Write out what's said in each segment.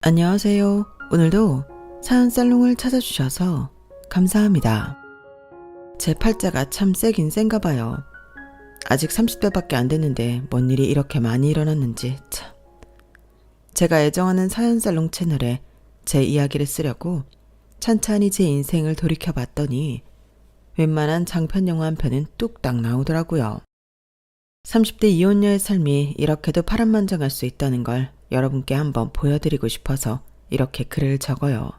안녕하세요. 오늘도 사연살롱을 찾아주셔서 감사합니다. 제 팔자가 참 세긴 센가 봐요. 아직 30대밖에 안 됐는데 뭔 일이 이렇게 많이 일어났는지 참. 제가 애정하는 사연살롱 채널에 제 이야기를 쓰려고 찬찬히 제 인생을 돌이켜봤더니 웬만한 장편영화 한 편은 뚝딱 나오더라고요. 30대 이혼녀의 삶이 이렇게도 파란만장할 수 있다는 걸 여러분께 한번 보여드리고 싶어서 이렇게 글을 적어요.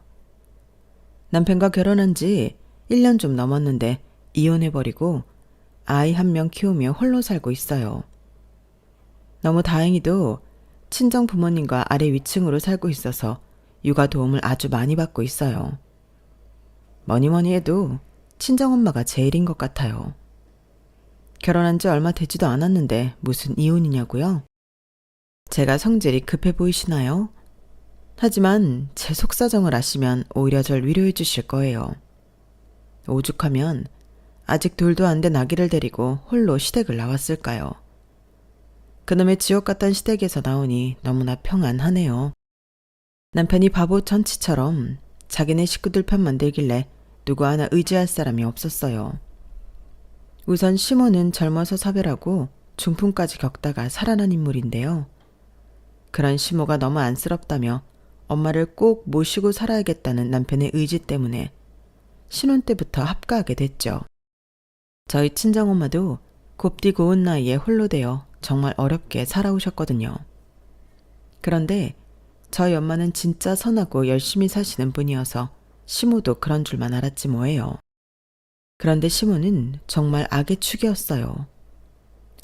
남편과 결혼한 지 1년 좀 넘었는데 이혼해버리고 아이 한 명 키우며 홀로 살고 있어요. 너무 다행히도 친정 부모님과 아래 위층으로 살고 있어서 육아 도움을 아주 많이 받고 있어요. 뭐니뭐니 해도 친정엄마가 제일인 것 같아요. 결혼한 지 얼마 되지도 않았는데 무슨 이혼이냐고요? 제가 성질이 급해 보이시나요? 하지만 제 속사정을 아시면 오히려 절 위로해 주실 거예요. 오죽하면 아직 둘도 안 된 아기를 데리고 홀로 시댁을 나왔을까요? 그놈의 지옥 같던 시댁에서 나오니 너무나 평안하네요. 남편이 바보 천치처럼 자기네 식구들 편만 들길래 누구 하나 의지할 사람이 없었어요. 우선 시모는 젊어서 사별하고 중풍까지 겪다가 살아난 인물인데요. 그런 시모가 너무 안쓰럽다며 엄마를 꼭 모시고 살아야겠다는 남편의 의지 때문에 신혼 때부터 합가하게 됐죠. 저희 친정엄마도 곱디 고운 나이에 홀로 되어 정말 어렵게 살아오셨거든요. 그런데 저희 엄마는 진짜 선하고 열심히 사시는 분이어서 시모도 그런 줄만 알았지 뭐예요. 그런데 시모는 정말 악의 축이었어요.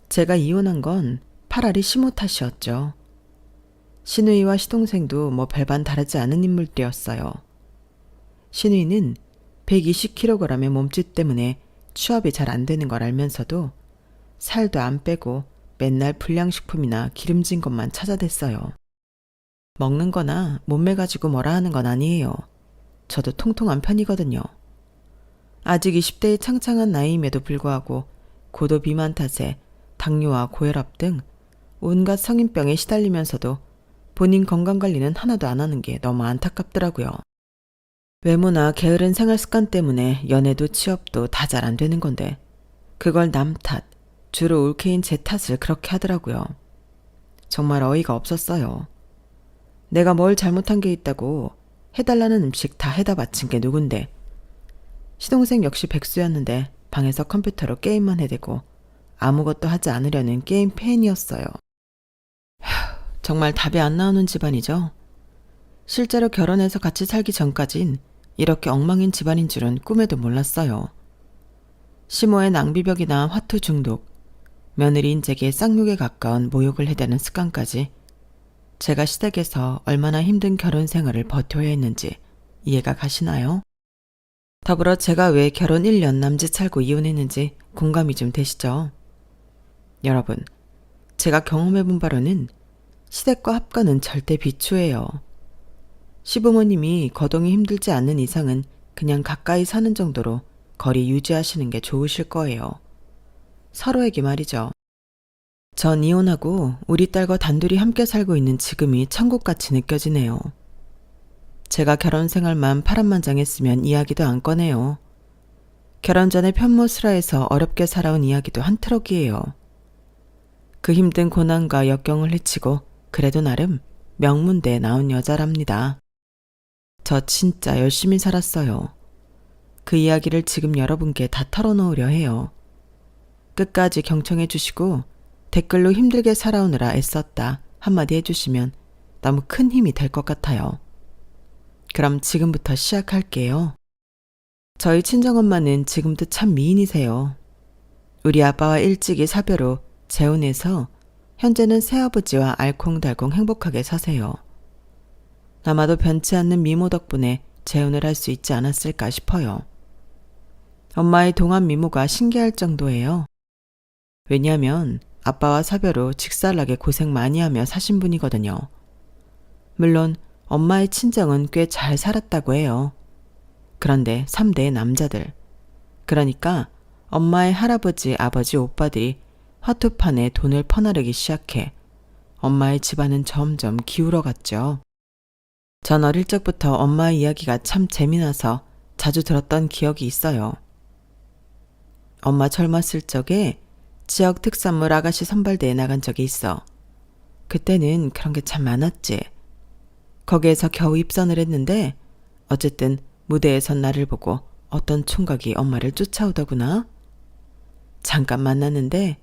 제가 이혼한 건 파라리 시모 탓이었죠. 시누이와 시동생도 뭐 별반 다르지 않은 인물들이었어요. 시누이는 120kg의 몸짓 때문에 취업이 잘 안 되는 걸 알면서도 살도 안 빼고 맨날 불량식품이나 기름진 것만 찾아댔어요. 먹는 거나 몸매 가지고 뭐라 하는 건 아니에요. 저도 통통한 편이거든요. 아직 20대의 창창한 나이임에도 불구하고 고도 비만 탓에 당뇨와 고혈압 등 온갖 성인병에 시달리면서도 본인 건강관리는 하나도 안 하는 게 너무 안타깝더라고요. 외모나 게으른 생활 습관 때문에 연애도 취업도 다 잘 안 되는 건데 그걸 남 탓, 주로 올케인 제 탓을 그렇게 하더라고요. 정말 어이가 없었어요. 내가 뭘 잘못한 게 있다고 해달라는 음식 다 해다 바친 게 누군데. 시동생 역시 백수였는데 방에서 컴퓨터로 게임만 해대고 아무것도 하지 않으려는 게임 팬이었어요. 정말 답이 안 나오는 집안이죠. 실제로 결혼해서 같이 살기 전까진 이렇게 엉망인 집안인 줄은 꿈에도 몰랐어요. 시모의 낭비벽이나 화투 중독, 며느리 인재에게 쌍욕에 가까운 모욕을 해대는 습관까지 제가 시댁에서 얼마나 힘든 결혼 생활을 버텨야 했는지 이해가 가시나요? 더불어 제가 왜 결혼 1년 남짓 살고 이혼했는지 공감이 좀 되시죠? 여러분, 제가 경험해본 바로는 시댁과 합가는 절대 비추예요. 시부모님이 거동이 힘들지 않는 이상은 그냥 가까이 사는 정도로 거리 유지하시는 게 좋으실 거예요. 서로에게 말이죠. 전 이혼하고 우리 딸과 단둘이 함께 살고 있는 지금이 천국같이 느껴지네요. 제가 결혼 생활만 파란만장했으면 이야기도 안 꺼내요. 결혼 전에 편모스라에서 어렵게 살아온 이야기도 한 트럭이에요. 그 힘든 고난과 역경을 헤치고 그래도 나름 명문대에 나온 여자랍니다. 저 진짜 열심히 살았어요. 그 이야기를 지금 여러분께 다 털어놓으려 해요. 끝까지 경청해 주시고 댓글로 힘들게 살아오느라 애썼다 한마디 해주시면 너무 큰 힘이 될 것 같아요. 그럼 지금부터 시작할게요. 저희 친정엄마는 지금도 참 미인이세요. 우리 아빠와 일찍이 사별 후 재혼해서 현재는 새아버지와 알콩달콩 행복하게 사세요. 아마도 변치 않는 미모 덕분에 재혼을 할 수 있지 않았을까 싶어요. 엄마의 동안 미모가 신기할 정도예요. 왜냐하면 아빠와 사별 후 직살나게 고생 많이 하며 사신 분이거든요. 물론 엄마의 친정은 꽤 잘 살았다고 해요. 그런데 3대의 남자들. 그러니까 엄마의 할아버지, 아버지, 오빠들이 화투판에 돈을 퍼나르기 시작해 엄마의 집안은 점점 기울어갔죠. 전 어릴 적부터 엄마의 이야기가 참 재미나서 자주 들었던 기억이 있어요. 엄마 젊었을 적에 지역 특산물 아가씨 선발대에 나간 적이 있어. 그때는 그런 게 참 많았지. 거기에서 겨우 입선을 했는데 어쨌든 무대에 선 나를 보고 어떤 총각이 엄마를 쫓아오더구나. 잠깐 만났는데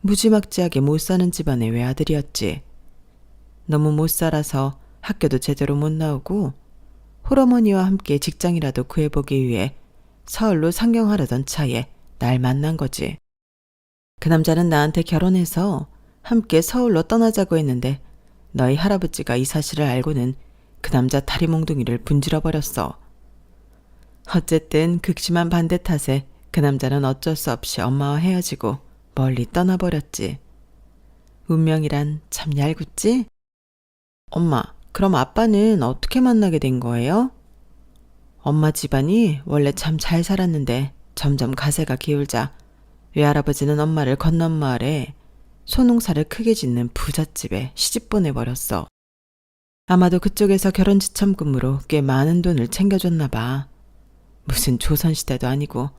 무지막지하게 못 사는 집안의 외아들이었지. 너무 못 살아서 학교도 제대로 못 나오고 홀어머니와 함께 직장이라도 구해보기 위해 서울로 상경하려던 차에 날 만난 거지. 그 남자는 나한테 결혼해서 함께 서울로 떠나자고 했는데 너희 할아버지가 이 사실을 알고는 그 남자 다리 몽둥이를 분질러버렸어. 어쨌든 극심한 반대 탓에 그 남자는 어쩔 수 없이 엄마와 헤어지고 멀리 떠나버렸지. 운명이란 참 얄궂지? 엄마, 그럼 아빠는 어떻게 만나게 된 거예요? 엄마 집안이 원래 참 잘 살았는데 점점 가세가 기울자 외할아버지는 엄마를 건넌 마을에 소농사를 크게 짓는 부잣집에 시집 보내버렸어. 아마도 그쪽에서 결혼 지참금으로 꽤 많은 돈을 챙겨줬나 봐. 무슨 조선시대도 아니고.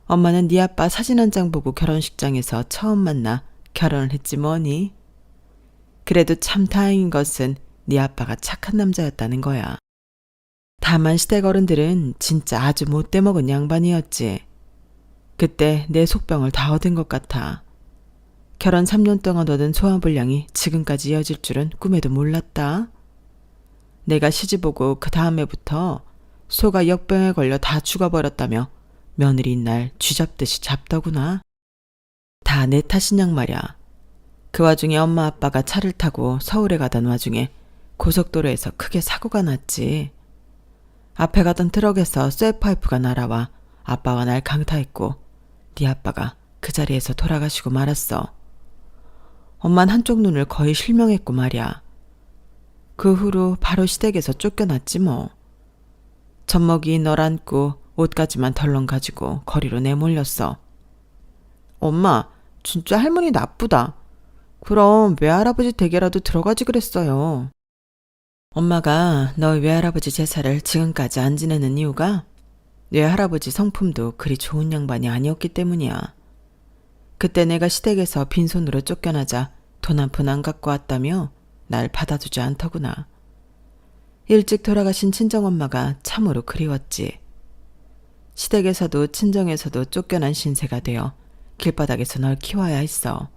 엄마는 네 아빠 사진 한 장 보고 결혼식장에서 처음 만나 결혼을 했지 뭐니. 그래도 참 다행인 것은 네 아빠가 착한 남자였다는 거야. 다만 시댁 어른들은 진짜 아주 못돼 먹은 양반이었지. 그때 내 속병을 다 얻은 것 같아. 결혼 3년 동안 얻은 소화불량이 지금까지 이어질 줄은 꿈에도 몰랐다. 내가 시집오고 그 다음 해부터 소가 역병에 걸려 다 죽어버렸다며 며느리인 날 쥐잡듯이 잡더구나. 다 내 탓인 양 말이야. 그 와중에 엄마 아빠가 차를 타고 서울에 가던 와중에 고속도로에서 크게 사고가 났지. 앞에 가던 트럭에서 쇠파이프가 날아와 아빠와 날 강타했고 네 아빠가 그 자리에서 돌아가시고 말았어. 엄만 한쪽 눈을 거의 실명했고 말이야. 그 후로 바로 시댁에서 쫓겨났지 뭐. 젖먹이 널 안고 옷까지만 덜렁 가지고 거리로 내몰렸어. 엄마, 진짜 할머니 나쁘다. 그럼 외할아버지 댁에라도 들어가지 그랬어요. 엄마가 너희 외할아버지 제사를 지금까지 안 지내는 이유가 외할아버지 성품도 그리 좋은 양반이 아니었기 때문이야. 그때 내가 시댁에서 빈손으로 쫓겨나자 돈 한 푼 안 갖고 왔다며 날 받아주지 않더구나. 일찍 돌아가신 친정엄마가 참으로 그리웠지. 시댁에서도 친정에서도 쫓겨난 신세가 되어 길바닥에서 널 키워야 했어.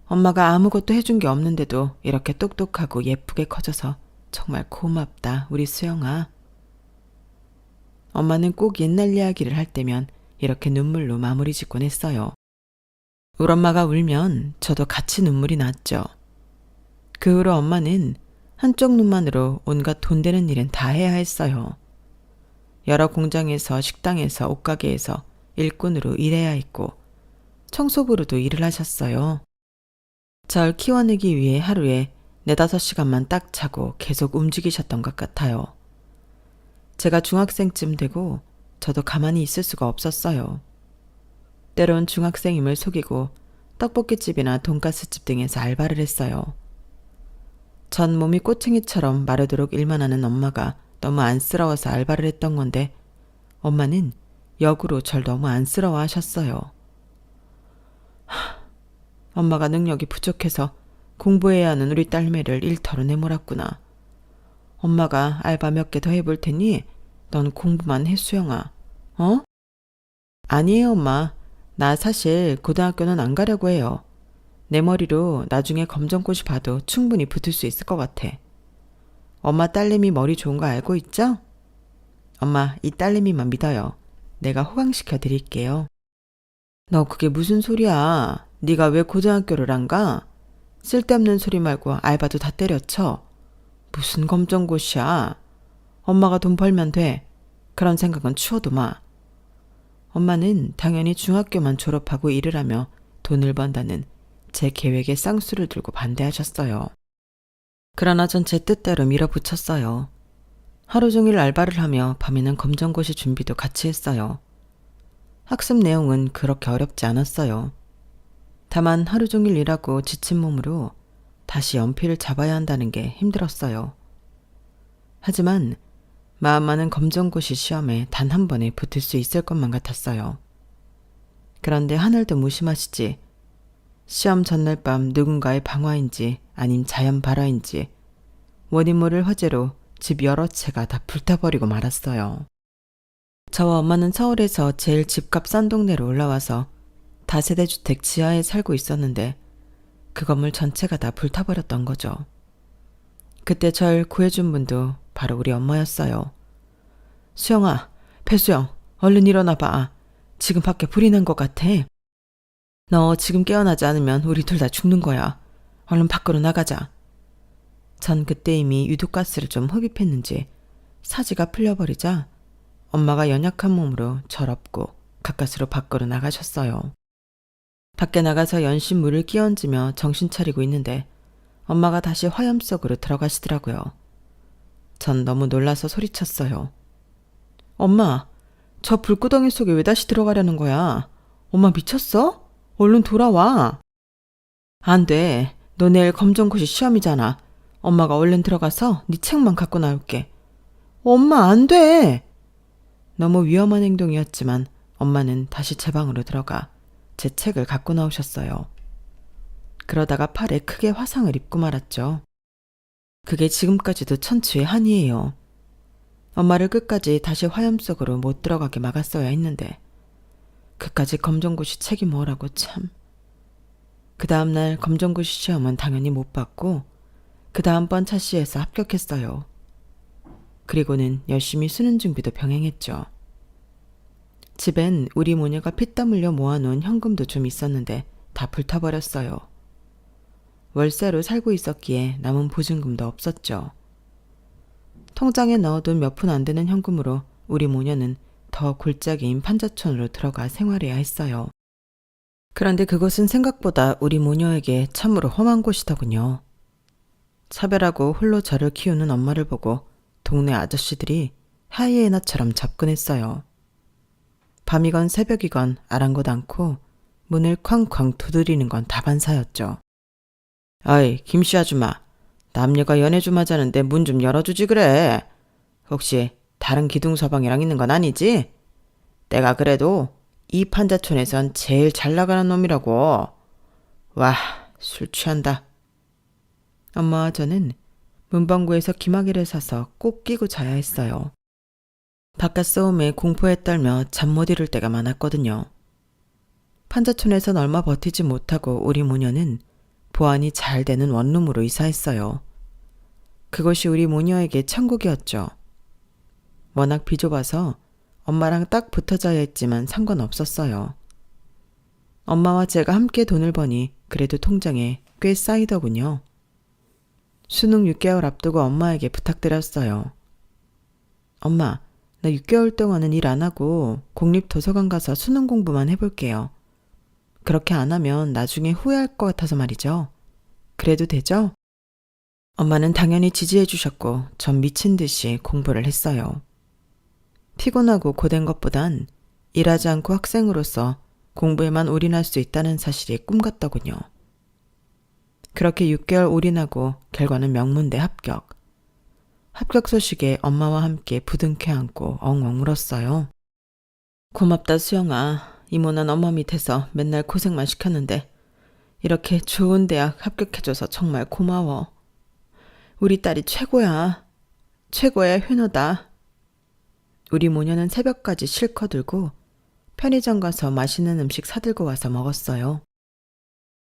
엄마가 아무것도 해준 게 없는데도 이렇게 똑똑하고 예쁘게 커져서 정말 고맙다, 우리 수영아. 엄마는 꼭 옛날 이야기를 할 때면 이렇게 눈물로 마무리 짓곤 했어요. 우리 엄마가 울면 저도 같이 눈물이 났죠. 그 후로 엄마는 한쪽 눈만으로 온갖 돈 되는 일은 다 해야 했어요. 여러 공장에서 식당에서 옷가게에서 일꾼으로 일해야 했고 청소부로도 일을 하셨어요. 절 키워내기 위해 하루에 4~5시간만 딱 자고 계속 움직이셨던 것 같아요. 제가 중학생쯤 되고 저도 가만히 있을 수가 없었어요. 때론 중학생임을 속이고 떡볶이집이나 돈가스집 등에서 알바를 했어요. 전 몸이 꼬챙이처럼 마르도록 일만 하는 엄마가 너무 안쓰러워서 알바를 했던 건데 엄마는 역으로 절 너무 안쓰러워 하셨어요. 엄마가 능력이 부족해서 공부해야 하는 우리 딸매를 일터로 내몰았구나. 엄마가 알바 몇 개 더 해볼 테니 넌 공부만 해, 수영아. 어? 아니에요, 엄마. 나 사실 고등학교는 안 가려고 해요. 내 머리로 나중에 검정고시 봐도 충분히 붙을 수 있을 것 같아. 엄마 딸내미 머리 좋은 거 알고 있죠? 엄마, 이 딸내미만 믿어요. 내가 호강시켜 드릴게요. 너 그게 무슨 소리야? 네가 왜 고등학교를 안 가? 쓸데없는 소리 말고 알바도 다 때려쳐. 무슨 검정고시야. 엄마가 돈 벌면 돼. 그런 생각은 추워도 마. 엄마는 당연히 중학교만 졸업하고 일을 하며 돈을 번다는 제 계획에 쌍수를 들고 반대하셨어요. 그러나 전 제 뜻대로 밀어붙였어요. 하루 종일 알바를 하며 밤에는 검정고시 준비도 같이 했어요. 학습 내용은 그렇게 어렵지 않았어요. 다만 하루 종일 일하고 지친 몸으로 다시 연필을 잡아야 한다는 게 힘들었어요. 하지만 마음만은 검정고시 시험에 단 한 번에 붙을 수 있을 것만 같았어요. 그런데 하늘도 무심하시지. 시험 전날 밤 누군가의 방화인지 아님 자연 발화인지 원인 모를 화재로 집 여러 채가 다 불타버리고 말았어요. 저와 엄마는 서울에서 제일 집값 싼 동네로 올라와서 다세대 주택 지하에 살고 있었는데 그 건물 전체가 다 불타버렸던 거죠. 그때 절 구해준 분도 바로 우리 엄마였어요. 수영아, 배수영, 얼른 일어나봐. 지금 밖에 불이 난 것 같아. 너 지금 깨어나지 않으면 우리 둘 다 죽는 거야. 얼른 밖으로 나가자. 전 그때 이미 유독가스를 좀 흡입했는지 사지가 풀려버리자 엄마가 연약한 몸으로 절 업고 가까스로 밖으로 나가셨어요. 밖에 나가서 연신 물을 끼얹으며 정신 차리고 있는데 엄마가 다시 화염 속으로 들어가시더라고요. 전 너무 놀라서 소리쳤어요. 엄마, 저 불구덩이 속에 왜 다시 들어가려는 거야? 엄마 미쳤어? 얼른 돌아와. 안 돼. 너 내일 검정고시 시험이잖아. 엄마가 얼른 들어가서 네 책만 갖고 나올게. 엄마, 안 돼. 너무 위험한 행동이었지만 엄마는 다시 제 방으로 들어가 제 책을 갖고 나오셨어요. 그러다가 팔에 크게 화상을 입고 말았죠. 그게 지금까지도 천추의 한이에요. 엄마를 끝까지 다시 화염 속으로 못 들어가게 막았어야 했는데 그까지 검정고시 책이 뭐라고 참. 그 다음날 검정고시 시험은 당연히 못 봤고 그 다음번 차시에서 합격했어요. 그리고는 열심히 수능 준비도 병행했죠. 집엔 우리 모녀가 피땀 흘려 모아놓은 현금도 좀 있었는데 다 불타버렸어요. 월세로 살고 있었기에 남은 보증금도 없었죠. 통장에 넣어둔 몇 푼 안 되는 현금으로 우리 모녀는 더 골짜기인 판자촌으로 들어가 생활해야 했어요. 그런데 그것은 생각보다 우리 모녀에게 참으로 험한 곳이더군요. 차별하고 홀로 저를 키우는 엄마를 보고 동네 아저씨들이 하이에나처럼 접근했어요. 밤이건 새벽이건 아랑곳 않고 문을 쾅쾅 두드리는 건 다반사였죠. 어이, 김씨 아줌마. 남녀가 연애 좀 하자는데 문 좀 열어주지 그래. 혹시 다른 기둥서방이랑 있는 건 아니지? 내가 그래도 이 판자촌에선 제일 잘 나가는 놈이라고. 와, 술 취한다. 엄마와 저는 문방구에서 기마개를 사서 꼭 끼고 자야 했어요. 바깥 소음에 공포에 떨며 잠 못 이룰 때가 많았거든요. 판자촌에선 얼마 버티지 못하고 우리 모녀는 보안이 잘 되는 원룸으로 이사했어요. 그것이 우리 모녀에게 천국이었죠. 워낙 비좁아서 엄마랑 딱 붙어 자야 했지만 상관없었어요. 엄마와 제가 함께 돈을 버니 그래도 통장에 꽤 쌓이더군요. 수능 6개월 앞두고 엄마에게 부탁드렸어요. 엄마, 나 6개월 동안은 일 안 하고 공립도서관 가서 수능 공부만 해볼게요. 그렇게 안 하면 나중에 후회할 것 같아서 말이죠. 그래도 되죠? 엄마는 당연히 지지해 주셨고 전 미친 듯이 공부를 했어요. 피곤하고 고된 것보단 일하지 않고 학생으로서 공부에만 올인할 수 있다는 사실이 꿈 같더군요. 그렇게 6개월 올인하고 결과는 명문대 합격. 합격 소식에 엄마와 함께 부둥켜 안고 엉엉 울었어요. 고맙다 수영아. 이모난 엄마 밑에서 맨날 고생만 시켰는데 이렇게 좋은 대학 합격해줘서 정말 고마워. 우리 딸이 최고야. 최고의 효녀다. 우리 모녀는 새벽까지 실컷 울고 편의점 가서 맛있는 음식 사들고 와서 먹었어요.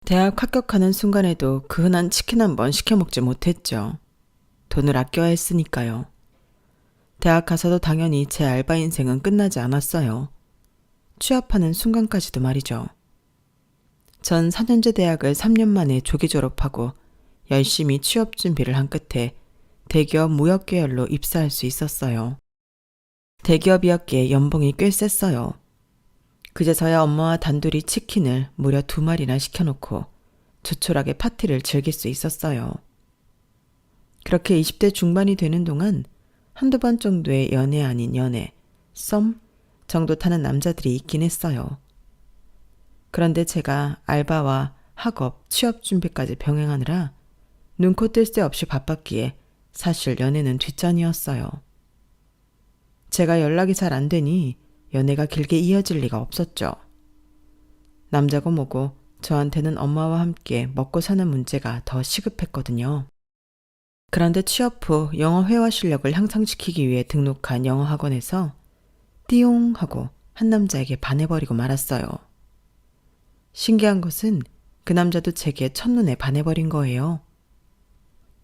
대학 합격하는 순간에도 그 흔한 치킨 한 번 시켜 먹지 못했죠. 돈을 아껴야 했으니까요. 대학 가서도 당연히 제 알바 인생은 끝나지 않았어요. 취업하는 순간까지도 말이죠. 전 4년제 대학을 3년 만에 조기 졸업하고 열심히 취업 준비를 한 끝에 대기업 무역계열로 입사할 수 있었어요. 대기업이었기에 연봉이 꽤 셌어요. 그제서야 엄마와 단둘이 치킨을 무려 2마리나 시켜놓고 조촐하게 파티를 즐길 수 있었어요. 그렇게 20대 중반이 되는 동안 한두 번 정도의 연애 아닌 연애, 썸 정도 타는 남자들이 있긴 했어요. 그런데 제가 알바와 학업, 취업 준비까지 병행하느라 눈코 뜰 새 없이 바빴기에 사실 연애는 뒷전이었어요. 제가 연락이 잘 안 되니 연애가 길게 이어질 리가 없었죠. 남자고 뭐고 저한테는 엄마와 함께 먹고 사는 문제가 더 시급했거든요. 그런데 취업 후 영어 회화 실력을 향상시키기 위해 등록한 영어 학원에서 띠용 하고 한 남자에게 반해버리고 말았어요. 신기한 것은 그 남자도 제게 첫눈에 반해버린 거예요.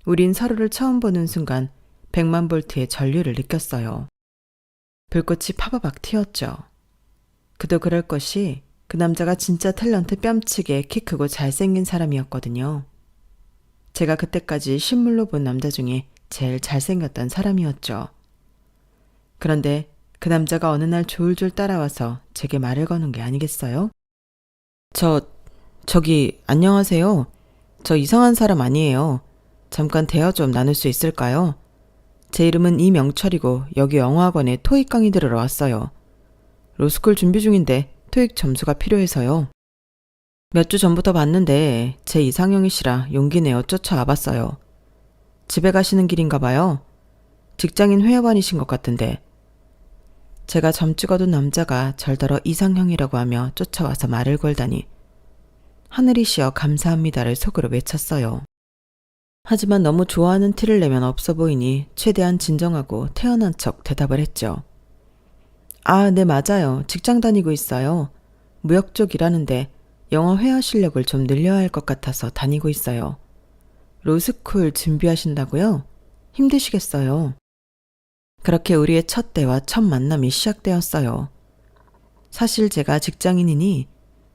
우린 서로를 처음 보는 순간 100만 볼트의 전류를 느꼈어요. 불꽃이 파바박 튀었죠. 그도 그럴 것이 그 남자가 진짜 탤런트 뺨치게 키 크고 잘생긴 사람이었거든요. 제가 그때까지 실물로 본 남자 중에 제일 잘생겼던 사람이었죠. 그런데 그 남자가 어느 날 졸졸 따라와서 제게 말을 거는 게 아니겠어요? 저기 안녕하세요. 저 이상한 사람 아니에요. 잠깐 대화 좀 나눌 수 있을까요? 제 이름은 이명철이고 여기 영어학원에 토익 강의 들으러 왔어요. 로스쿨 준비 중인데 토익 점수가 필요해서요. 몇 주 전부터 봤는데 제 이상형이시라 용기 내어 쫓아와 봤어요. 집에 가시는 길인가 봐요. 직장인 회화반이신 것 같은데. 제가 점 찍어둔 남자가 절더러 이상형이라고 하며 쫓아와서 말을 걸다니 하늘이시여 감사합니다를 속으로 외쳤어요. 하지만 너무 좋아하는 티를 내면 없어 보이니 최대한 진정하고 태연한 척 대답을 했죠. 아, 네 맞아요. 직장 다니고 있어요. 무역 쪽 일하는데 영어 회화 실력을 좀 늘려야 할 것 같아서 다니고 있어요. 로스쿨 준비하신다고요? 힘드시겠어요. 그렇게 우리의 첫 대화, 첫 만남이 시작되었어요. 사실 제가 직장인이니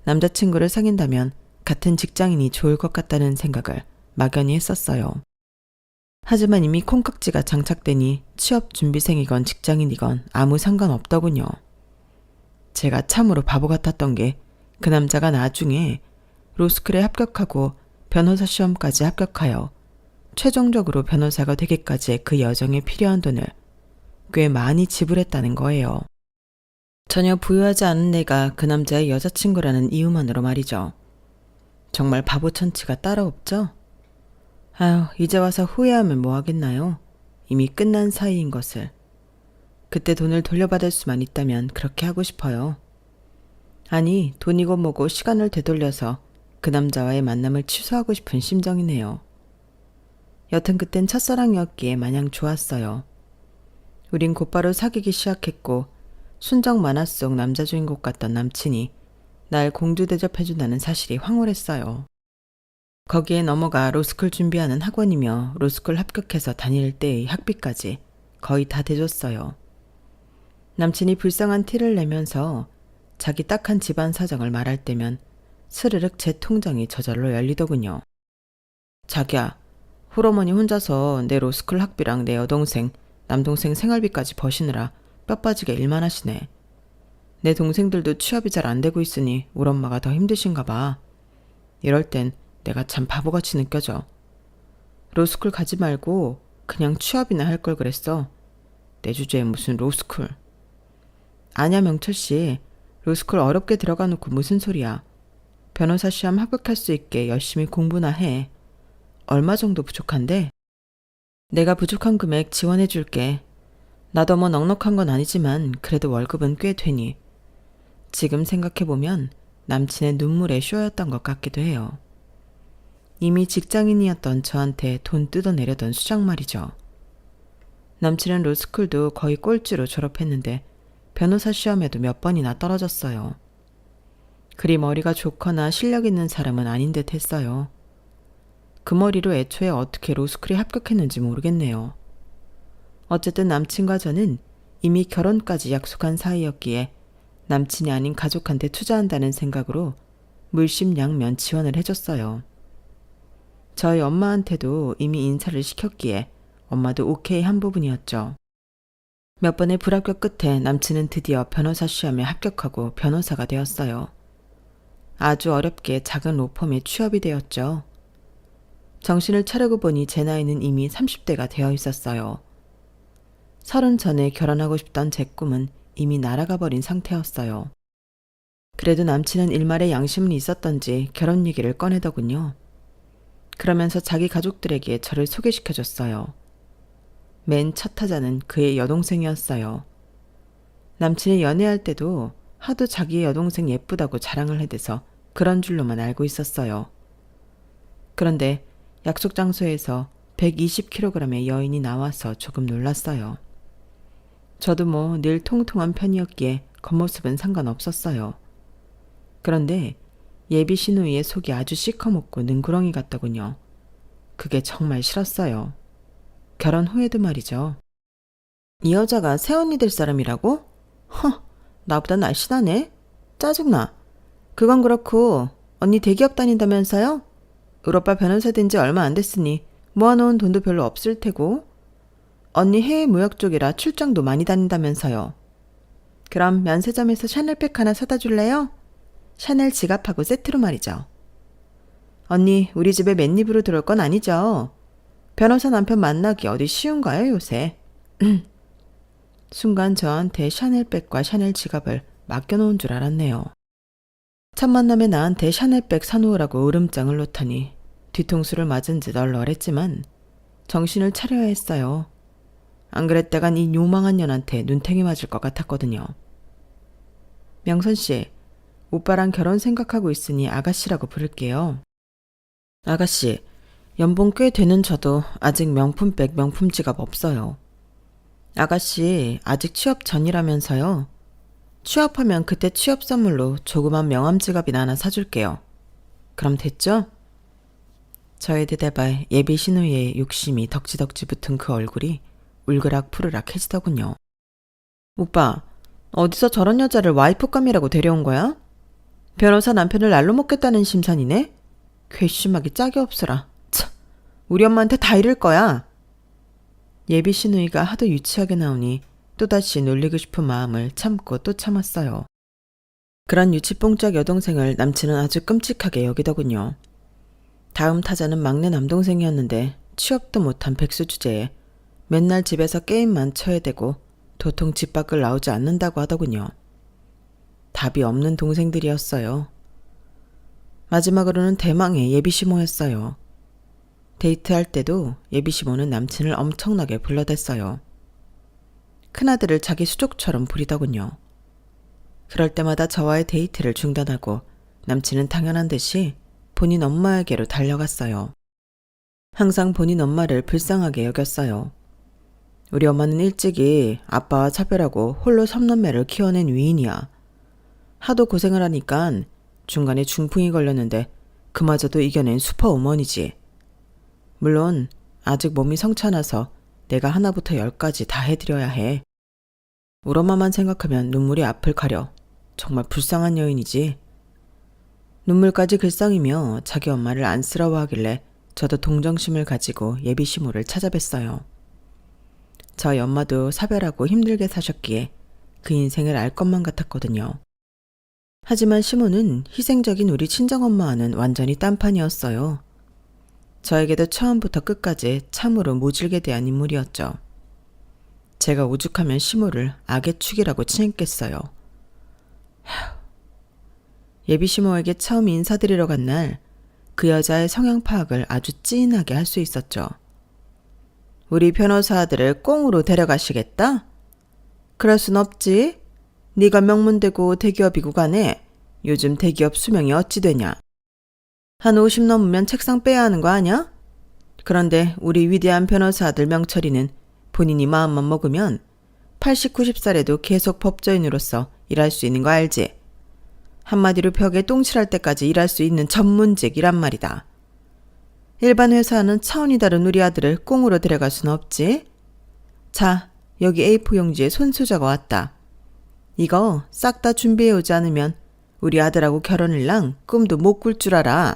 남자친구를 사귄다면 같은 직장인이 좋을 것 같다는 생각을 막연히 했었어요. 하지만 이미 콩깍지가 장착되니 취업 준비생이건 직장인이건 아무 상관없더군요. 제가 참으로 바보 같았던 게 그 남자가 나중에 로스쿨에 합격하고 변호사 시험까지 합격하여 최종적으로 변호사가 되기까지의 그 여정에 필요한 돈을 꽤 많이 지불했다는 거예요. 전혀 부유하지 않은 내가 그 남자의 여자친구라는 이유만으로 말이죠. 정말 바보천치가 따로 없죠? 아휴, 이제 와서 후회하면 뭐 하겠나요? 이미 끝난 사이인 것을. 그때 돈을 돌려받을 수만 있다면 그렇게 하고 싶어요. 아니, 돈이고 뭐고 시간을 되돌려서 그 남자와의 만남을 취소하고 싶은 심정이네요. 여튼 그땐 첫사랑이었기에 마냥 좋았어요. 우린 곧바로 사귀기 시작했고 순정 만화 속 남자 주인공 같던 남친이 날 공주 대접해준다는 사실이 황홀했어요. 거기에 넘어가 로스쿨 준비하는 학원이며 로스쿨 합격해서 다닐 때의 학비까지 거의 다 대줬어요. 남친이 불쌍한 티를 내면서 자기 딱한 집안 사정을 말할 때면 스르륵 제 통장이 저절로 열리더군요. 자기야, 홀어머니 혼자서 내 로스쿨 학비랑 내 여동생, 남동생 생활비까지 버시느라 뼈 빠지게 일만 하시네. 내 동생들도 취업이 잘 안 되고 있으니 우리 엄마가 더 힘드신가 봐. 이럴 땐 내가 참 바보같이 느껴져. 로스쿨 가지 말고 그냥 취업이나 할 걸 그랬어. 내 주제에 무슨 로스쿨. 아냐 명철씨, 로스쿨 어렵게 들어가 놓고 무슨 소리야. 변호사 시험 합격할 수 있게 열심히 공부나 해. 얼마 정도 부족한데? 내가 부족한 금액 지원해 줄게. 나도 뭐 넉넉한 건 아니지만 그래도 월급은 꽤 되니. 지금 생각해보면 남친의 눈물의 쇼였던 것 같기도 해요. 이미 직장인이었던 저한테 돈 뜯어내려던 수작 말이죠. 남친은 로스쿨도 거의 꼴찌로 졸업했는데 변호사 시험에도 몇 번이나 떨어졌어요. 그리 머리가 좋거나 실력 있는 사람은 아닌 듯 했어요. 그 머리로 애초에 어떻게 로스쿨에 합격했는지 모르겠네요. 어쨌든 남친과 저는 이미 결혼까지 약속한 사이였기에 남친이 아닌 가족한테 투자한다는 생각으로 물심양면 지원을 해줬어요. 저희 엄마한테도 이미 인사를 시켰기에 엄마도 오케이 한 부분이었죠. 몇 번의 불합격 끝에 남친은 드디어 변호사 시험에 합격하고 변호사가 되었어요. 아주 어렵게 작은 로펌에 취업이 되었죠. 정신을 차리고 보니 제 나이는 이미 30대가 되어 있었어요. 30 전에 결혼하고 싶던 제 꿈은 이미 날아가 버린 상태였어요. 그래도 남친은 일말의 양심은 있었던지 결혼 얘기를 꺼내더군요. 그러면서 자기 가족들에게 저를 소개시켜줬어요. 맨 첫 타자는 그의 여동생이었어요. 남친이 연애할 때도 하도 자기의 여동생 예쁘다고 자랑을 해대서 그런 줄로만 알고 있었어요. 그런데 약속 장소에서 120kg의 여인이 나와서 조금 놀랐어요. 저도 뭐 늘 통통한 편이었기에 겉모습은 상관없었어요. 그런데 예비 시누이의 속이 아주 시커멓고 능구렁이 같더군요. 그게 정말 싫었어요. 결혼 후에도 말이죠. 이 여자가 새언니 될 사람이라고? 허, 나보다 날씬하네? 짜증나. 그건 그렇고 언니 대기업 다닌다면서요? 우리 오빠 변호사 된 지 얼마 안 됐으니 모아놓은 돈도 별로 없을 테고 언니 해외 무역 쪽이라 출장도 많이 다닌다면서요. 그럼 면세점에서 샤넬백 하나 사다 줄래요? 샤넬 지갑하고 세트로 말이죠. 언니 우리 집에 맨입으로 들어올 건 아니죠? 변호사 남편 만나기 어디 쉬운가요 요새? 순간 저한테 샤넬백과 샤넬 지갑을 맡겨놓은 줄 알았네요. 첫 만남에 나한테 샤넬백 사놓으라고 으름장을 놓다니 뒤통수를 맞은 듯 얼얼했지만 정신을 차려야 했어요. 안 그랬다간 이 요망한 년한테 눈탱이 맞을 것 같았거든요. 명선씨, 오빠랑 결혼 생각하고 있으니 아가씨라고 부를게요. 아가씨, 연봉 꽤 되는 저도 아직 명품백, 명품 지갑 없어요. 아가씨, 아직 취업 전이라면서요. 취업하면 그때 취업 선물로 조그만 명함 지갑이나 하나 사줄게요. 그럼 됐죠? 저의 대답에 예비 시누이의 욕심이 덕지덕지 붙은 그 얼굴이 울그락 푸르락 해지더군요. 오빠, 어디서 저런 여자를 와이프감이라고 데려온 거야? 변호사 남편을 날로 먹겠다는 심산이네? 괘씸하기 짝이 없어라. 참, 우리 엄마한테 다 이럴 거야. 예비 시누이가 하도 유치하게 나오니 또다시 놀리고 싶은 마음을 참고 또 참았어요. 그런 유치뽕짝 여동생을 남친은 아주 끔찍하게 여기더군요. 다음 타자는 막내 남동생이었는데 취업도 못한 백수 주제에 맨날 집에서 게임만 쳐야 되고 도통 집 밖을 나오지 않는다고 하더군요. 답이 없는 동생들이었어요. 마지막으로는 대망의 예비시모였어요. 데이트할 때도 예비시모는 남친을 엄청나게 불러댔어요. 큰아들을 자기 수족처럼 부리더군요. 그럴 때마다 저와의 데이트를 중단하고 남친은 당연한 듯이 본인 엄마에게로 달려갔어요. 항상 본인 엄마를 불쌍하게 여겼어요. 우리 엄마는 일찍이 아빠와 차별하고 홀로 3남매를 키워낸 위인이야. 하도 고생을 하니깐 중간에 중풍이 걸렸는데 그마저도 이겨낸 슈퍼우먼이지. 물론 아직 몸이 성찮아서 내가 하나부터 10까지 다 해드려야 해. 우리 엄마만 생각하면 눈물이 앞을 가려. 정말 불쌍한 여인이지. 눈물까지 글썽이며 자기 엄마를 안쓰러워하길래 저도 동정심을 가지고 예비시모를 찾아뵀어요. 저희 엄마도 사별하고 힘들게 사셨기에 그 인생을 알 것만 같았거든요. 하지만 시모는 희생적인 우리 친정엄마와는 완전히 딴판이었어요. 저에게도 처음부터 끝까지 참으로 모질게 대한 인물이었죠. 제가 오죽하면 시모를 악의 축이라고 칭했겠어요. 예비 시모에게 처음 인사드리러 간 날 그 여자의 성향 파악을 아주 찐하게 할 수 있었죠. 우리 변호사 아들을 꽁으로 데려가시겠다? 그럴 순 없지. 네가 명문대고 대기업이고 가네. 요즘 대기업 수명이 어찌 되냐. 한 50 넘으면 책상 빼야 하는 거 아냐? 그런데 우리 위대한 변호사 아들 명철이는 본인이 마음만 먹으면 80, 90살에도 계속 법조인으로서 일할 수 있는 거 알지? 한마디로 벽에 똥칠할 때까지 일할 수 있는 전문직이란 말이다. 일반 회사는 차원이 다른 우리 아들을 꽁으로 데려갈 순 없지? 자, 여기 A4 용지에 손수저가 왔다. 이거 싹 다 준비해오지 않으면 우리 아들하고 결혼일랑 꿈도 못 꿀 줄 알아.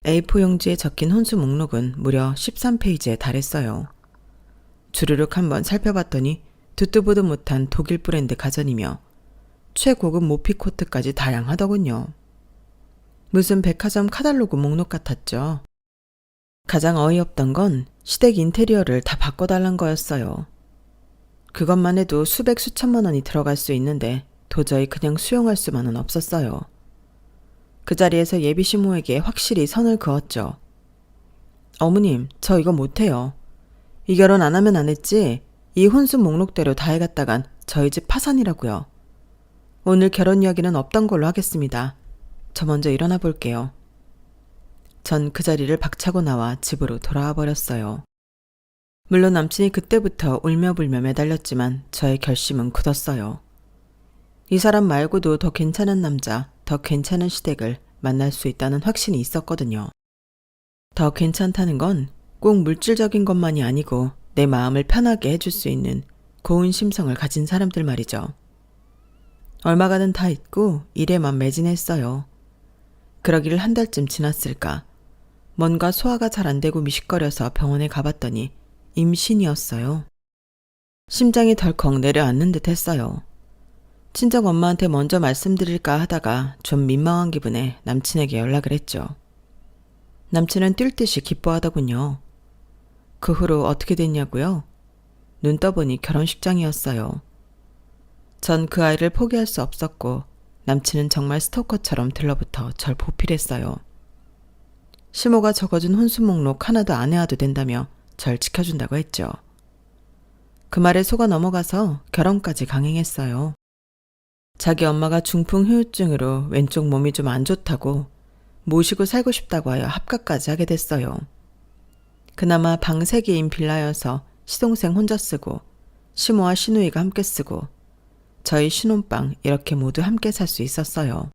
A4 용지에 적힌 혼수 목록은 무려 13페이지에 달했어요. 주르륵 한번 살펴봤더니 듣도 보도 못한 독일 브랜드 가전이며 최고급 모피 코트까지 다양하더군요. 무슨 백화점 카탈로그 목록 같았죠. 가장 어이없던 건 시댁 인테리어를 다 바꿔달란 거였어요. 그것만 해도 수백 수천만 원이 들어갈 수 있는데 도저히 그냥 수용할 수만은 없었어요. 그 자리에서 예비시모에게 확실히 선을 그었죠. 어머님, 저 이거 못해요. 이 결혼 안 하면 안 했지 이 혼수 목록대로 다 해갔다간 저희 집 파산이라고요. 오늘 결혼 이야기는 없던 걸로 하겠습니다. 저 먼저 일어나 볼게요. 전 그 자리를 박차고 나와 집으로 돌아와 버렸어요. 물론 남친이 그때부터 울며불며 매달렸지만 저의 결심은 굳었어요. 이 사람 말고도 더 괜찮은 남자, 더 괜찮은 시댁을 만날 수 있다는 확신이 있었거든요. 더 괜찮다는 건 꼭 물질적인 것만이 아니고 내 마음을 편하게 해줄 수 있는 고운 심성을 가진 사람들 말이죠. 얼마가는 다 잊고 일에만 매진했어요. 그러기를 한 달쯤 지났을까. 뭔가 소화가 잘 안 되고 미식거려서 병원에 가봤더니 임신이었어요. 심장이 덜컥 내려앉는 듯 했어요. 친정 엄마한테 먼저 말씀드릴까 하다가 좀 민망한 기분에 남친에게 연락을 했죠. 남친은 뛸 듯이 기뻐하더군요. 그 후로 어떻게 됐냐고요? 눈 떠보니 결혼식장이었어요. 전 그 아이를 포기할 수 없었고 남친은 정말 스토커처럼 들러붙어 절 보필했어요. 시모가 적어준 혼수 목록 하나도 안 해와도 된다며 절 지켜준다고 했죠. 그 말에 속아 넘어가서 결혼까지 강행했어요. 자기 엄마가 중풍 후유증으로 왼쪽 몸이 좀 안 좋다고 모시고 살고 싶다고 하여 합격까지 하게 됐어요. 그나마 방 3개인 빌라여서 시동생 혼자 쓰고 시모와 시누이가 함께 쓰고 저희 신혼방 이렇게 모두 함께 살 수 있었어요.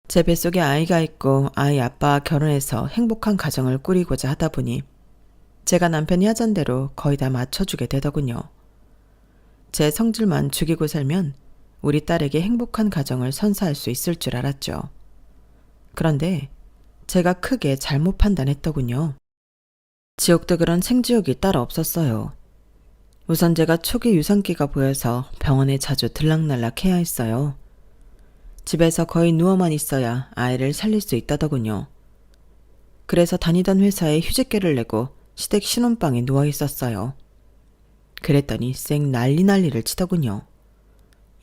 제 뱃속에 아이가 있고 아이 아빠와 결혼해서 행복한 가정을 꾸리고자 하다 보니 제가 남편이 하던 대로 거의 다 맞춰주게 되더군요. 제 성질만 죽이고 살면 우리 딸에게 행복한 가정을 선사할 수 있을 줄 알았죠. 그런데 제가 크게 잘못 판단했더군요. 지옥도 그런 생지옥이 따로 없었어요. 우선 제가 초기 유산기가 보여서 병원에 자주 들락날락 해야 했어요. 집에서 거의 누워만 있어야 아이를 살릴 수 있다더군요. 그래서 다니던 회사에 휴직계를 내고 시댁 신혼방에 누워 있었어요. 그랬더니 쌩 난리를 치더군요.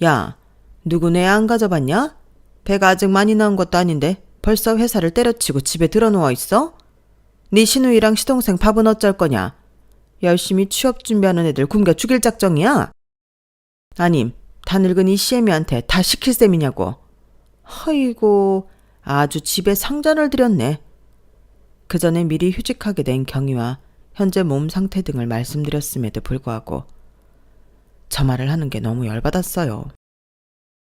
야, 누구 내 안 가져봤냐? 배가 아직 많이 나온 것도 아닌데 벌써 회사를 때려치고 집에 들어누워 있어? 네 시누이랑 시동생 밥은 어쩔 거냐? 열심히 취업 준비하는 애들 굶겨 죽일 작정이야? 아님, 다 늙은 이 시애미한테 다 시킬 셈이냐고. 아이고, 아주 집에 상전을 들였네. 그 전에 미리 휴직하게 된 경위와 현재 몸 상태 등을 말씀드렸음에도 불구하고 저 말을 하는 게 너무 열받았어요.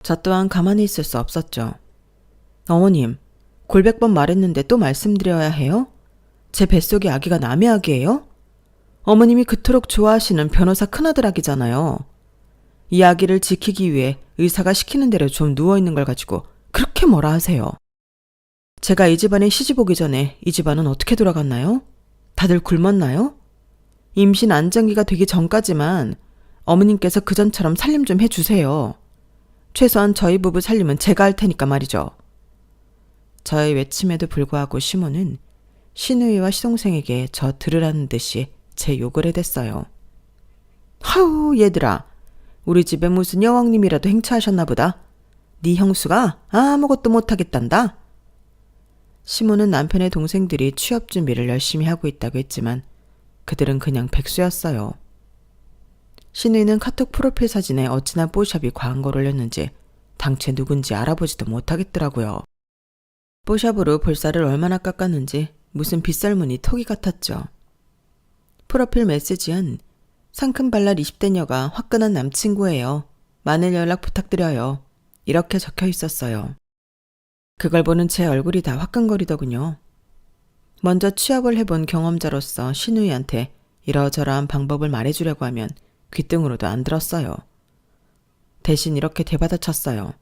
저 또한 가만히 있을 수 없었죠. 어머님, 골백 번 말했는데 또 말씀드려야 해요? 제 뱃속에 아기가 남의 아기예요? 어머님이 그토록 좋아하시는 변호사 큰아들 아기잖아요. 이 아기를 지키기 위해 의사가 시키는 대로 좀 누워있는 걸 가지고 그렇게 뭐라 하세요. 제가 이 집안에 시집 오기 전에 이 집안은 어떻게 돌아갔나요? 다들 굶었나요? 임신 안정기가 되기 전까지만 어머님께서 그전처럼 살림 좀 해주세요. 최소한 저희 부부 살림은 제가 할 테니까 말이죠. 저의 외침에도 불구하고 시모는 시누이와 시동생에게 저 들으라는 듯이 제 욕을 해댔어요. 하우 얘들아, 우리 집에 무슨 여왕님이라도 행차하셨나 보다. 네 형수가 아무것도 못하겠단다. 시모는 남편의 동생들이 취업 준비를 열심히 하고 있다고 했지만 그들은 그냥 백수였어요. 시누이는 카톡 프로필 사진에 어찌나 뽀샵이 광고를 올렸는지 당최 누군지 알아보지도 못하겠더라고요. 뽀샵으로 볼살을 얼마나 깎았는지 무슨 빗살무늬 토기 같았죠. 프로필 메시지엔 상큼발랄 20대녀가 화끈한 남친구예요. 많은 연락 부탁드려요. 이렇게 적혀 있었어요. 그걸 보는 제 얼굴이 다 화끈거리더군요. 먼저 취업을 해본 경험자로서 시누이한테 이러저러한 방법을 말해주려고 하면 귀등으로도 안 들었어요. 대신 이렇게 대받아쳤어요.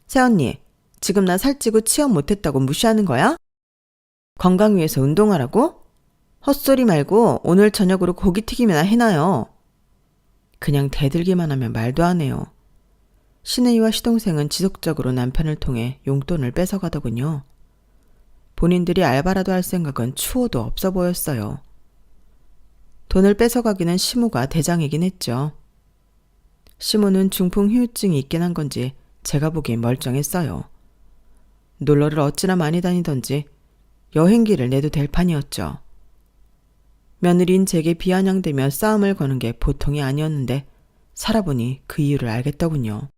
새언니, 지금 나 살찌고 취업 못했다고 무시하는 거야? 건강 위해서 운동하라고? 헛소리 말고 오늘 저녁으로 고기튀김이나 해놔요. 그냥 대들기만 하면 말도 안 해요. 시누이와 시동생은 지속적으로 남편을 통해 용돈을 뺏어가더군요. 본인들이 알바라도 할 생각은 추호도 없어 보였어요. 돈을 뺏어가기는 시모가 대장이긴 했죠. 시모는 중풍 후유증이 있긴 한 건지 제가 보기엔 멀쩡했어요. 놀러를 어찌나 많이 다니던지 여행기를 내도 될 판이었죠. 며느리인 제게 비아냥대며 싸움을 거는 게 보통이 아니었는데 살아보니 그 이유를 알겠더군요.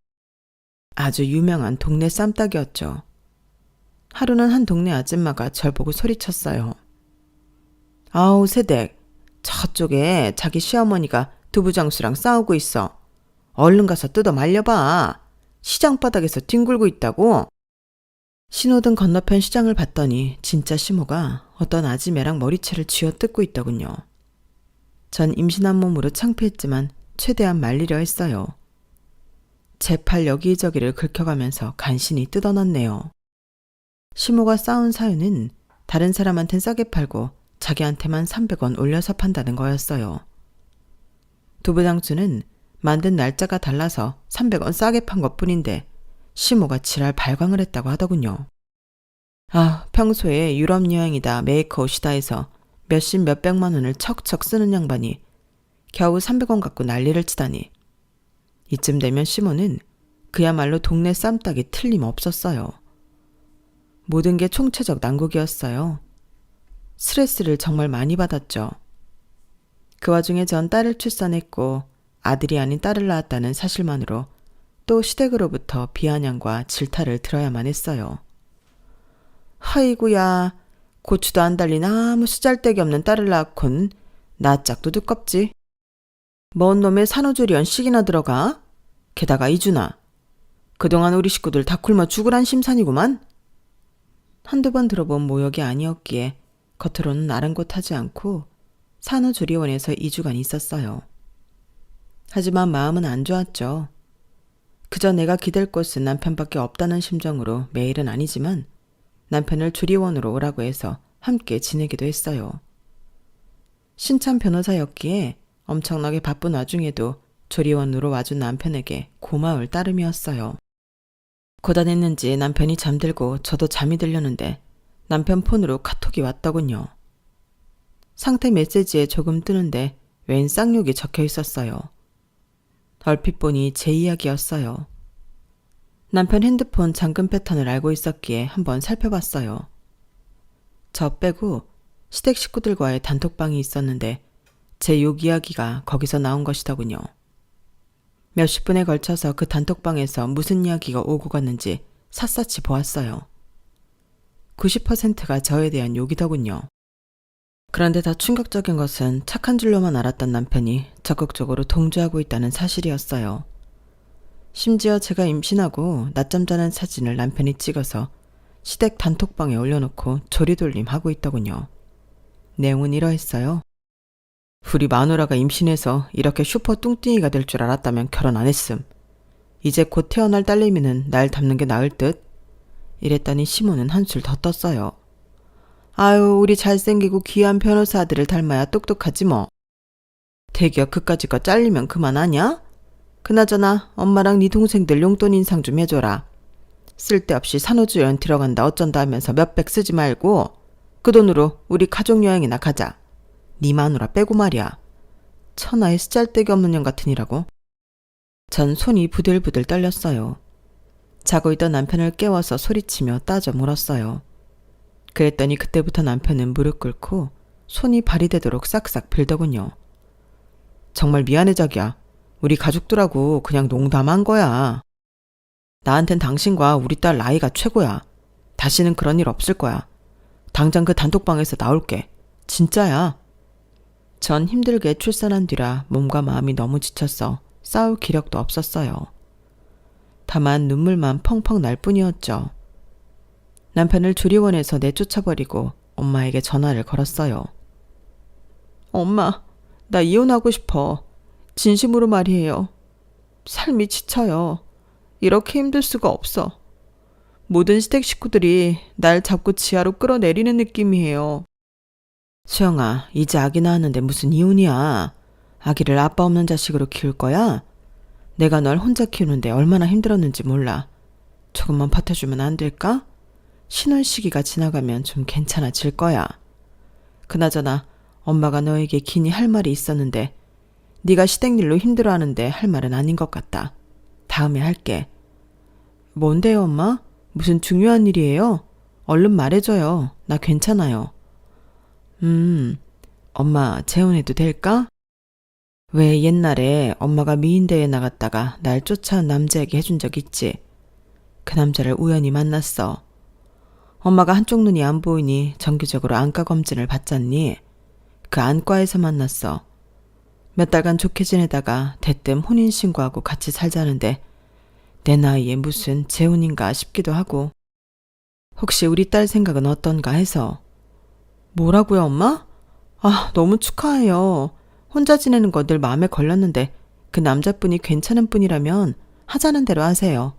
아주 유명한 동네 쌈딱이었죠. 하루는 한 동네 아줌마가 절 보고 소리쳤어요. 아우 새댁, 저쪽에 자기 시어머니가 두부장수랑 싸우고 있어. 얼른 가서 뜯어 말려봐. 시장 바닥에서 뒹굴고 있다고. 신호등 건너편 시장을 봤더니 진짜 시모가 어떤 아지매랑 머리채를 쥐어뜯고 있더군요. 전 임신한 몸으로 창피했지만 최대한 말리려 했어요. 제 팔 여기저기를 긁혀가면서 간신히 뜯어놨네요. 시모가 싸운 사유는 다른 사람한텐 싸게 팔고 자기한테만 300원 올려서 판다는 거였어요. 두부장수는 만든 날짜가 달라서 300원 싸게 판 것뿐인데 시모가 지랄 발광을 했다고 하더군요. 아, 평소에 유럽 여행이다 메이커옷이다 해서 몇십 몇백만 원을 척척 쓰는 양반이 겨우 300원 갖고 난리를 치다니. 이쯤 되면 시모는 그야말로 동네 쌈딱이 틀림없었어요. 모든 게 총체적 난국이었어요. 스트레스를 정말 많이 받았죠. 그 와중에 전 딸을 출산했고 아들이 아닌 딸을 낳았다는 사실만으로 또 시댁으로부터 비아냥과 질타를 들어야만 했어요. 아이구야, 고추도 안 달린 아무 쓰잘데기 없는 딸을 낳곤 낯짝도 두껍지. 뭔 놈의 산후조리원 식이나 들어가? 게다가 이준아, 그동안 우리 식구들 다 굶어 죽으란 심산이구만. 한두 번 들어본 모욕이 아니었기에 겉으로는 아랑곳하지 않고 산후조리원에서 2주간 있었어요. 하지만 마음은 안 좋았죠. 그저 내가 기댈 곳은 남편밖에 없다는 심정으로 매일은 아니지만 남편을 조리원으로 오라고 해서 함께 지내기도 했어요. 신참 변호사였기에 엄청나게 바쁜 와중에도 조리원으로 와준 남편에게 고마울 따름이었어요. 고단했는지 남편이 잠들고 저도 잠이 들려는데 남편 폰으로 카톡이 왔더군요. 상태 메시지에 조금 뜨는데 웬 쌍욕이 적혀 있었어요. 얼핏 보니 제 이야기였어요. 남편 핸드폰 잠금 패턴을 알고 있었기에 한번 살펴봤어요. 저 빼고 시댁 식구들과의 단톡방이 있었는데 제 욕 이야기가 거기서 나온 것이더군요. 몇십 분에 걸쳐서 그 단톡방에서 무슨 이야기가 오고 갔는지 샅샅이 보았어요. 90%가 저에 대한 욕이더군요. 그런데 더 충격적인 것은 착한 줄로만 알았던 남편이 적극적으로 동조하고 있다는 사실이었어요. 심지어 제가 임신하고 낮잠 자는 사진을 남편이 찍어서 시댁 단톡방에 올려놓고 조리돌림 하고 있더군요. 내용은 이러했어요. 우리 마누라가 임신해서 이렇게 슈퍼 뚱뚱이가 될 줄 알았다면 결혼 안 했음. 이제 곧 태어날 딸내미는 날 닮는 게 나을 듯. 이랬더니 시모는 한술 더 떴어요. 아유, 우리 잘생기고 귀한 변호사 아들을 닮아야 똑똑하지 뭐. 대기업 그까짓 거 잘리면 그만하냐? 그나저나 엄마랑 네 동생들 용돈 인상 좀 해줘라. 쓸데없이 산후조리원 들어간다 어쩐다 하면서 몇백 쓰지 말고 그 돈으로 우리 가족여행이나 가자. 네 마누라 빼고 말이야. 천하의 쓰잘데기 없는 년 같으니라고. 전 손이 부들부들 떨렸어요. 자고 있던 남편을 깨워서 소리치며 따져 물었어요. 그랬더니 그때부터 남편은 무릎 꿇고 손이 발이 되도록 싹싹 빌더군요. 정말 미안해 자기야. 우리 가족들하고 그냥 농담한 거야. 나한텐 당신과 우리 딸 나이가 최고야. 다시는 그런 일 없을 거야. 당장 그 단톡방에서 나올게. 진짜야. 전 힘들게 출산한 뒤라 몸과 마음이 너무 지쳐서 싸울 기력도 없었어요. 다만 눈물만 펑펑 날 뿐이었죠. 남편을 조리원에서 내쫓아버리고 엄마에게 전화를 걸었어요. 엄마, 나 이혼하고 싶어. 진심으로 말이에요. 삶이 지쳐요. 이렇게 힘들 수가 없어. 모든 시댁 식구들이 날 자꾸 지하로 끌어내리는 느낌이에요. 수영아, 이제 아기 낳았는데 무슨 이혼이야. 아기를 아빠 없는 자식으로 키울 거야? 내가 널 혼자 키우는데 얼마나 힘들었는지 몰라. 조금만 버텨주면 안 될까? 신혼 시기가 지나가면 좀 괜찮아질 거야. 그나저나 엄마가 너에게 긴히 할 말이 있었는데 네가 시댁 일로 힘들어하는데 할 말은 아닌 것 같다. 다음에 할게. 뭔데요, 엄마? 무슨 중요한 일이에요? 얼른 말해줘요. 나 괜찮아요. 엄마 재혼해도 될까? 왜 옛날에 엄마가 미인대회 나갔다가 날 쫓아온 남자에게 해준 적 있지? 그 남자를 우연히 만났어. 엄마가 한쪽 눈이 안 보이니 정기적으로 안과 검진을 받잖니. 그 안과에서 만났어. 몇 달간 좋게 지내다가 대뜸 혼인신고하고 같이 살자는데 내 나이에 무슨 재혼인가 싶기도 하고. 혹시 우리 딸 생각은 어떤가 해서. 뭐라고요, 엄마? 아, 너무 축하해요. 혼자 지내는 거 늘 마음에 걸렸는데 그 남자분이 괜찮은 분이라면 하자는 대로 하세요.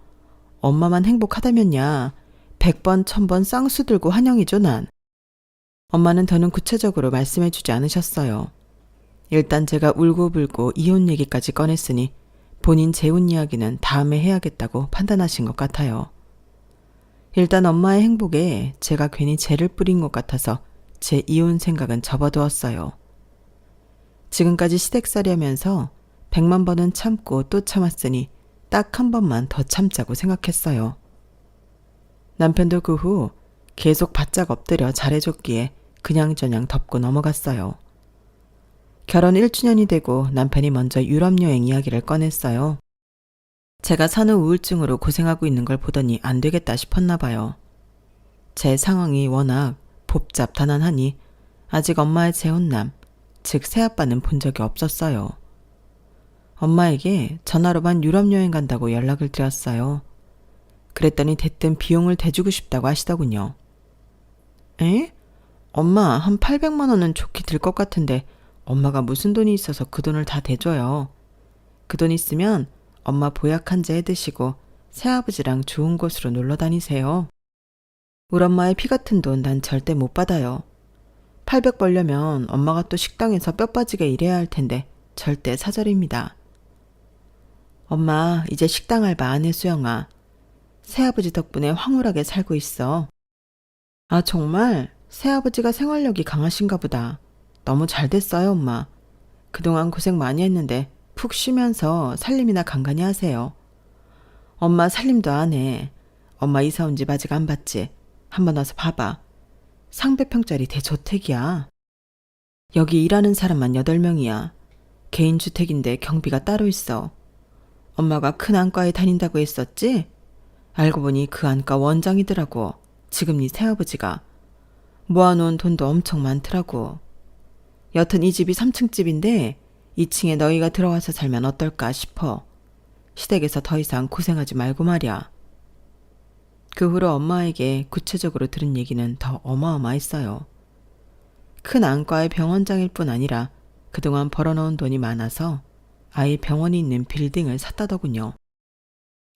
엄마만 행복하다면야 100번 1000번 쌍수 들고 환영이죠 난. 엄마는 더는 구체적으로 말씀해주지 않으셨어요. 일단 제가 울고불고 이혼 얘기까지 꺼냈으니 본인 재혼 이야기는 다음에 해야겠다고 판단하신 것 같아요. 일단 엄마의 행복에 제가 괜히 재를 뿌린 것 같아서 제 이혼 생각은 접어두었어요. 지금까지 시댁살이 하면서 100만 번은 참고 또 참았으니 딱 한 번만 더 참자고 생각했어요. 남편도 그 후 계속 바짝 엎드려 잘해줬기에 그냥저냥 덮고 넘어갔어요. 결혼 1주년이 되고 남편이 먼저 유럽 여행 이야기를 꺼냈어요. 제가 산후 우울증으로 고생하고 있는 걸 보더니 안 되겠다 싶었나 봐요. 제 상황이 워낙 복잡다난하니 아직 엄마의 재혼남, 즉 새아빠는 본 적이 없었어요. 엄마에게 전화로만 유럽 여행 간다고 연락을 드렸어요. 그랬더니 대뜸 비용을 대주고 싶다고 하시더군요. 에? 엄마 한 800만 원은 좋게 들 것 같은데 엄마가 무슨 돈이 있어서 그 돈을 다 대줘요. 그 돈 있으면 엄마 보약 한제 해드시고 새아버지랑 좋은 곳으로 놀러 다니세요. 우리 엄마의 피 같은 돈 난 절대 못 받아요. 800 벌려면 엄마가 또 식당에서 뼈 빠지게 일해야 할 텐데 절대 사절입니다. 엄마 이제 식당 알바 안 해 수영아. 새아버지 덕분에 황홀하게 살고 있어. 아 정말? 새아버지가 생활력이 강하신가 보다. 너무 잘 됐어요 엄마. 그동안 고생 많이 했는데 푹 쉬면서 살림이나 간간히 하세요. 엄마 살림도 안 해. 엄마 이사 온 집 아직 안 봤지? 한번 와서 봐봐. 상백평짜리 대저택이야. 여기 일하는 사람만 8명이야. 개인주택인데 경비가 따로 있어. 엄마가 큰 안과에 다닌다고 했었지? 알고 보니 그 안과 원장이더라고. 지금 네 새아버지가. 모아놓은 돈도 엄청 많더라고. 여튼 이 집이 3층 집인데 2층에 너희가 들어와서 살면 어떨까 싶어. 시댁에서 더 이상 고생하지 말고 말이야. 그 후로 엄마에게 구체적으로 들은 얘기는 더 어마어마했어요. 큰 안과의 병원장일 뿐 아니라 그동안 벌어놓은 돈이 많아서 아예 병원이 있는 빌딩을 샀다더군요.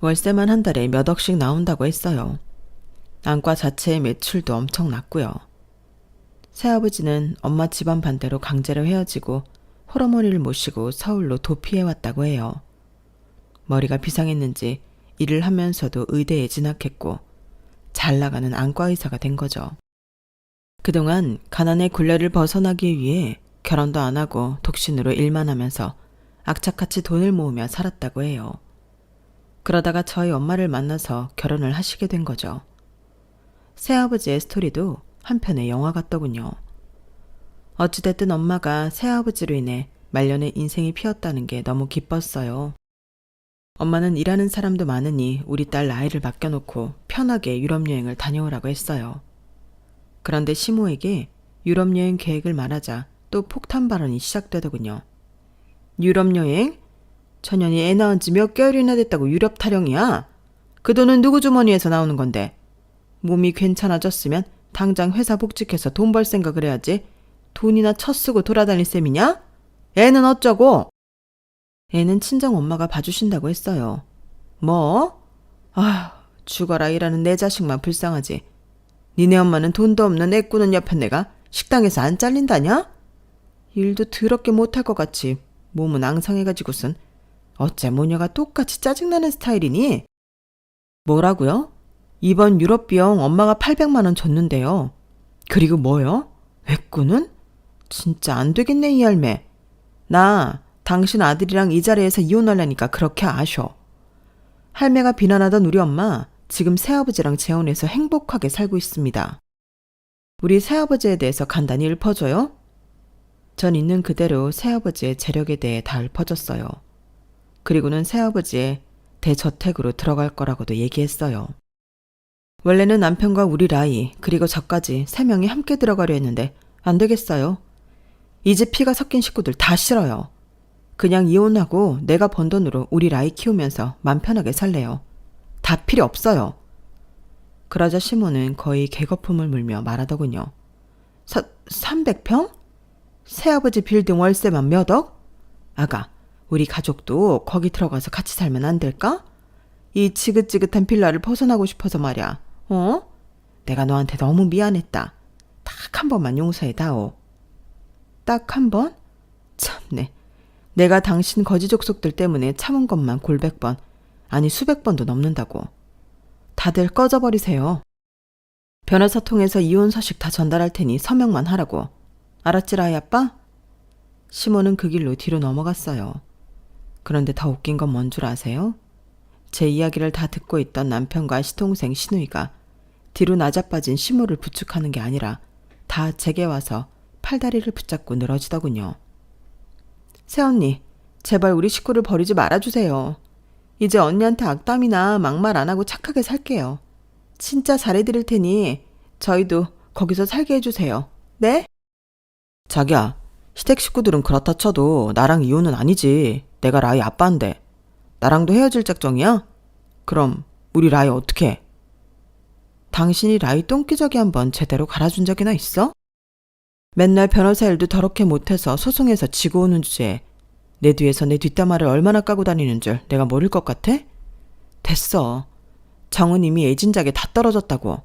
월세만 한 달에 몇 억씩 나온다고 했어요. 안과 자체의 매출도 엄청 났고요. 새아버지는 엄마 집안 반대로 강제로 헤어지고 홀어머니를 모시고 서울로 도피해왔다고 해요. 머리가 비상했는지 일을 하면서도 의대에 진학했고 잘 나가는 안과 의사가 된 거죠. 그동안 가난의 굴레를 벗어나기 위해 결혼도 안 하고 독신으로 일만 하면서 악착같이 돈을 모으며 살았다고 해요. 그러다가 저희 엄마를 만나서 결혼을 하시게 된 거죠. 새아버지의 스토리도 한편의 영화 같더군요. 어찌됐든 엄마가 새아버지로 인해 말년에 인생이 피었다는 게 너무 기뻤어요. 엄마는 일하는 사람도 많으니 우리 딸 나이를 맡겨놓고 편하게 유럽 여행을 다녀오라고 했어요. 그런데 시모에게 유럽 여행 계획을 말하자 또 폭탄 발언이 시작되더군요. 유럽 여행? 천연이 애 낳은 지 몇 개월이나 됐다고 유럽 타령이야? 그 돈은 누구 주머니에서 나오는 건데? 몸이 괜찮아졌으면 당장 회사 복직해서 돈 벌 생각을 해야지. 돈이나 쳐쓰고 돌아다닐 셈이냐? 애는 어쩌고? 애는 친정 엄마가 봐주신다고 했어요. 뭐? 아휴, 죽어라 일하는 내 자식만 불쌍하지. 니네 엄마는 돈도 없는 애 꾸는 옆에 내가 식당에서 안 잘린다냐? 일도 더럽게 못할 것 같이 몸은 앙상해가지고선 어째 모녀가 똑같이 짜증나는 스타일이니? 뭐라고요? 이번 유럽 비용 엄마가 800만 원 줬는데요. 그리고 뭐요? 외꾸는? 진짜 안 되겠네 이 할매. 나 당신 아들이랑 이 자리에서 이혼하려니까 그렇게 아셔. 할매가 비난하던 우리 엄마 지금 새아버지랑 재혼해서 행복하게 살고 있습니다. 우리 새아버지에 대해서 간단히 읊어줘요. 전 있는 그대로 새아버지의 재력에 대해 다 읊어줬어요. 그리고는 새아버지의 대저택으로 들어갈 거라고도 얘기했어요. 원래는 남편과 우리 라이 그리고 저까지 3명이 함께 들어가려 했는데 안 되겠어요. 이 집 피가 섞인 식구들 다 싫어요. 그냥 이혼하고 내가 번 돈으로 우리 라이 키우면서 맘 편하게 살래요. 다 필요 없어요. 그러자 시모는 거의 개거품을 물며 말하더군요. 300평? 새아버지 빌딩 월세만 몇 억? 아가, 우리 가족도 거기 들어가서 같이 살면 안 될까? 이 지긋지긋한 빌라를 벗어나고 싶어서 말이야. 내가 너한테 너무 미안했다. 딱 한 번만 용서해다오. 딱 한 번? 참네. 내가 당신 거지 족속들 때문에 참은 것만 골백 번, 아니 수백 번도 넘는다고. 다들 꺼져버리세요. 변호사 통해서 이혼 서식 다 전달할 테니 서명만 하라고. 알았지, 라이 아빠? 시모는 그 길로 뒤로 넘어갔어요. 그런데 더 웃긴 건 뭔 줄 아세요? 제 이야기를 다 듣고 있던 남편과 시동생 시누이가 뒤로 낮아빠진 시모를 부축하는 게 아니라 다 제게 와서 팔다리를 붙잡고 늘어지더군요. 새언니, 제발 우리 식구를 버리지 말아주세요. 이제 언니한테 악담이나 막말 안 하고 착하게 살게요. 진짜 잘해드릴 테니 저희도 거기서 살게 해주세요. 네? 자기야, 시댁 식구들은 그렇다 쳐도 나랑 이혼은 아니지. 내가 라이 아빠인데. 나랑도 헤어질 작정이야? 그럼 우리 라이 어떻게? 당신이 라이 똥기저귀 한번 제대로 갈아준 적이나 있어? 맨날 변호사 일도 더럽게 못해서 소송해서 지고 오는 주제에 내 뒤에서 내 뒷담화를 얼마나 까고 다니는 줄 내가 모를 것 같아? 됐어. 정은 이미 애진작에 다 떨어졌다고.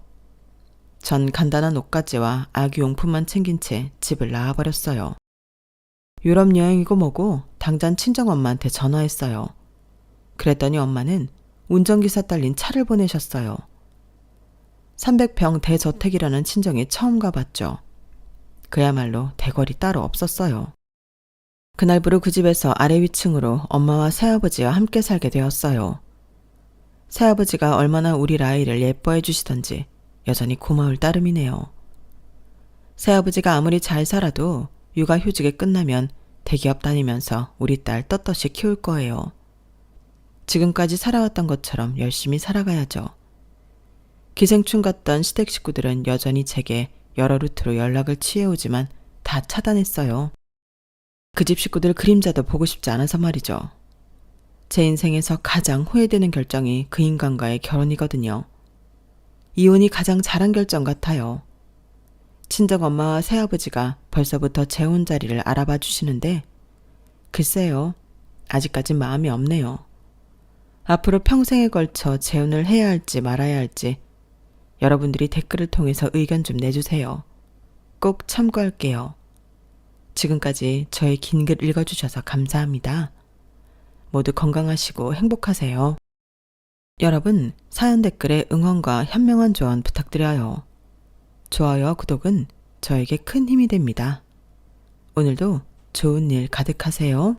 전 간단한 옷가지와 아기용품만 챙긴 채 집을 나와버렸어요. 유럽 여행이고 뭐고 당장 친정엄마한테 전화했어요. 그랬더니 엄마는 운전기사 딸린 차를 보내셨어요. 300평 대저택이라는 친정에 처음 가봤죠. 그야말로 대궐이 따로 없었어요. 그날부로 그 집에서 아래 위층으로 엄마와 새아버지와 함께 살게 되었어요. 새아버지가 얼마나 우리 라이를 예뻐해 주시던지 여전히 고마울 따름이네요. 새아버지가 아무리 잘 살아도 육아휴직이 끝나면 대기업 다니면서 우리 딸 떳떳이 키울 거예요. 지금까지 살아왔던 것처럼 열심히 살아가야죠. 기생충 같던 시댁 식구들은 여전히 제게 여러 루트로 연락을 취해오지만 다 차단했어요. 그 집 식구들 그림자도 보고 싶지 않아서 말이죠. 제 인생에서 가장 후회되는 결정이 그 인간과의 결혼이거든요. 이혼이 가장 잘한 결정 같아요. 친정엄마와 새아버지가 벌써부터 재혼 자리를 알아봐 주시는데 글쎄요, 아직까진 마음이 없네요. 앞으로 평생에 걸쳐 재혼을 해야 할지 말아야 할지 여러분들이 댓글을 통해서 의견 좀 내주세요. 꼭 참고할게요. 지금까지 저의 긴 글 읽어주셔서 감사합니다. 모두 건강하시고 행복하세요. 여러분, 사연 댓글에 응원과 현명한 조언 부탁드려요. 좋아요와 구독은 저에게 큰 힘이 됩니다. 오늘도 좋은 일 가득하세요.